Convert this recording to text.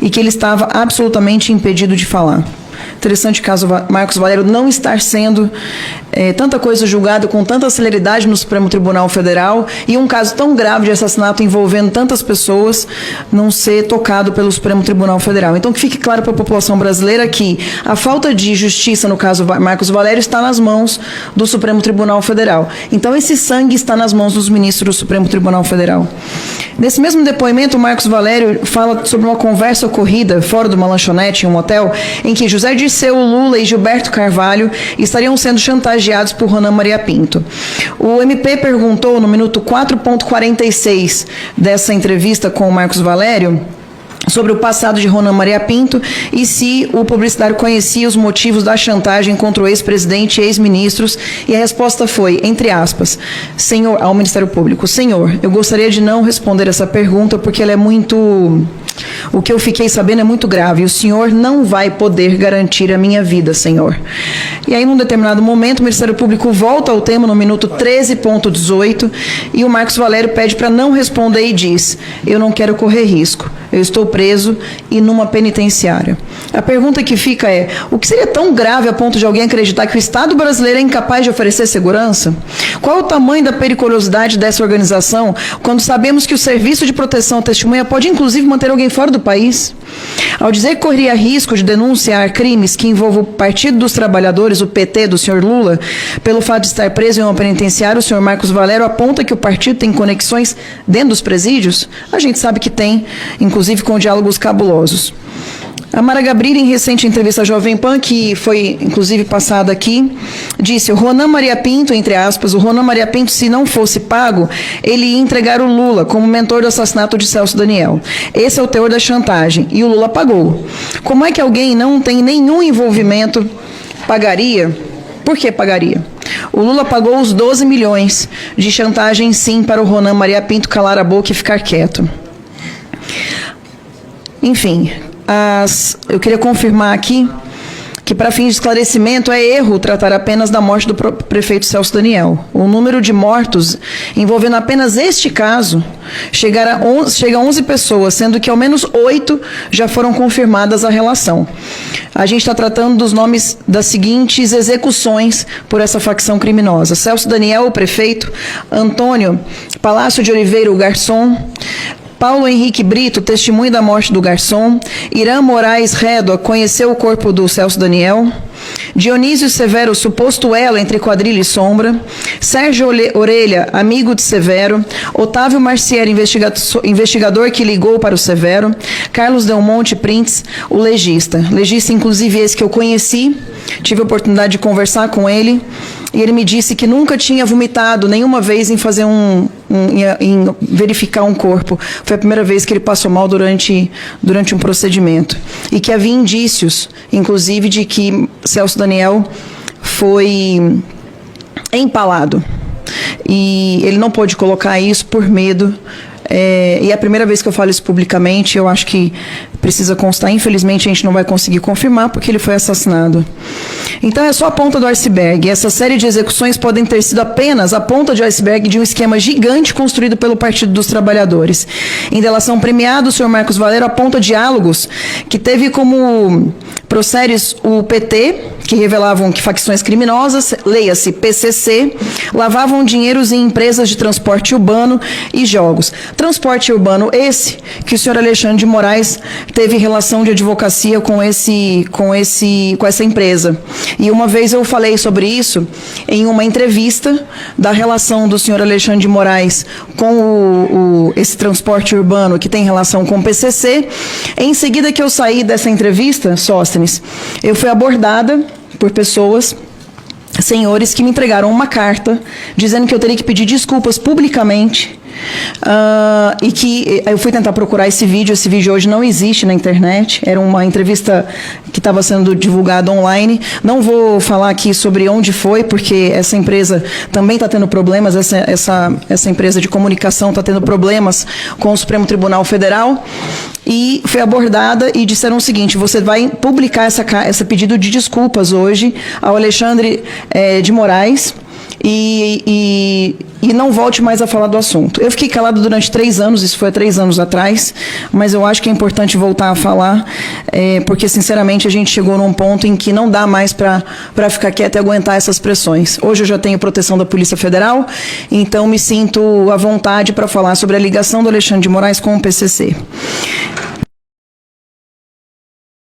e que ele estava absolutamente impedido de falar. Interessante o caso Marcos Valério não estar sendo tanta coisa julgada com tanta celeridade no Supremo Tribunal Federal e um caso tão grave de assassinato envolvendo tantas pessoas não ser tocado pelo Supremo Tribunal Federal. Então, que fique claro para a população brasileira que a falta de justiça no caso Marcos Valério está nas mãos do Supremo Tribunal Federal. Então, esse sangue está nas mãos dos ministros do Supremo Tribunal Federal. Nesse mesmo depoimento, o Marcos Valério fala sobre uma conversa ocorrida fora de uma lanchonete em um hotel, em que José Dirceu Lula e Gilberto Carvalho estariam sendo chantageados por Ronan Maria Pinto. O MP perguntou, no minuto 4.46 dessa entrevista com o Marcos Valério, sobre o passado de Ronan Maria Pinto e se o publicitário conhecia os motivos da chantagem contra o ex-presidente e ex-ministros, e a resposta foi, entre aspas, senhor, ao Ministério Público, senhor, eu gostaria de não responder essa pergunta porque ela é muito... O que eu fiquei sabendo é muito grave. O senhor não vai poder garantir a minha vida, senhor. E aí, num determinado momento, o Ministério Público volta ao tema no minuto 13.18 e o Marcos Valério pede para não responder e diz, eu não quero correr risco. Eu estou preso e numa penitenciária. A pergunta que fica é, o que seria tão grave a ponto de alguém acreditar que o Estado brasileiro é incapaz de oferecer segurança? Qual é o tamanho da periculosidade dessa organização quando sabemos que o Serviço de Proteção à Testemunha pode, inclusive, manter alguém fora do país? Ao dizer que corria risco de denunciar crimes que envolvam o Partido dos Trabalhadores, o PT, do senhor Lula, pelo fato de estar preso em uma penitenciária, o senhor Marcos Valério aponta que o partido tem conexões dentro dos presídios? A gente sabe que tem, inclusive com diálogos cabulosos. A Mara Gabrilli, em recente entrevista à Jovem Pan, que foi, inclusive, passada aqui, disse, o Ronan Maria Pinto, entre aspas, o Ronan Maria Pinto, se não fosse pago, ele ia entregar o Lula como mentor do assassinato de Celso Daniel. Esse é o teor da chantagem, e o Lula pagou. Como é que alguém não tem nenhum envolvimento pagaria? Por que pagaria? O Lula pagou os 12 milhões de chantagem, sim, para o Ronan Maria Pinto calar a boca e ficar quieto. Enfim... eu queria confirmar aqui que, para fins de esclarecimento, é erro tratar apenas da morte do prefeito Celso Daniel. O número de mortos envolvendo apenas este caso chega a 11 pessoas, sendo que ao menos 8 já foram confirmadas a relação. A gente está tratando dos nomes das seguintes execuções por essa facção criminosa. Celso Daniel, o prefeito, Antônio Palácio de Oliveira, o garçom, Paulo Henrique Brito, testemunho da morte do garçom. Irã Moraes Rédoa conheceu o corpo do Celso Daniel. Dionísio Severo, suposto elo entre quadrilha e sombra. Sérgio Orelha, amigo de Severo. Otávio Marcieri, investigador que ligou para o Severo. Carlos Del Monte Prints, o legista. Legista, inclusive, esse que eu conheci. Tive a oportunidade de conversar com ele. E ele me disse que nunca tinha vomitado nenhuma vez em fazer em verificar um corpo. Foi a primeira vez que ele passou mal durante um procedimento. E que havia indícios, inclusive, de que Celso Daniel foi empalado. E ele não pôde colocar isso por medo. E é a primeira vez que eu falo isso publicamente, eu acho que precisa constar. Infelizmente, a gente não vai conseguir confirmar, porque ele foi assassinado. Então, é só a ponta do iceberg. Essa série de execuções podem ter sido apenas a ponta de iceberg de um esquema gigante construído pelo Partido dos Trabalhadores. Em delação premiada, o senhor Marcos Valério aponta diálogos que teve como processos o PT, que revelavam que facções criminosas, leia-se PCC, lavavam dinheiros em empresas de transporte urbano e jogos. Transporte urbano esse que o senhor Alexandre de Moraes teve relação de advocacia com essa empresa. E uma vez eu falei sobre isso em uma entrevista da relação do senhor Alexandre de Moraes com esse transporte urbano que tem relação com o PCC. Em seguida que eu saí dessa entrevista, Sóstenes, eu fui abordada por pessoas, senhores, que me entregaram uma carta dizendo que eu teria que pedir desculpas publicamente. E que eu fui tentar procurar esse vídeo hoje não existe na internet, era uma entrevista que estava sendo divulgada online. Não vou falar aqui sobre onde foi, porque essa empresa também está tendo problemas, essa empresa de comunicação está tendo problemas com o Supremo Tribunal Federal, e foi abordada e disseram o seguinte: você vai publicar esse pedido de desculpas hoje ao Alexandre de Moraes e não volte mais a falar do assunto. Eu fiquei calado durante 3 anos, isso foi há 3 anos atrás, mas eu acho que é importante voltar a falar, porque, sinceramente, a gente chegou num ponto em que não dá mais para ficar quieto e aguentar essas pressões. Hoje eu já tenho proteção da Polícia Federal, então me sinto à vontade para falar sobre a ligação do Alexandre de Moraes com o PCC.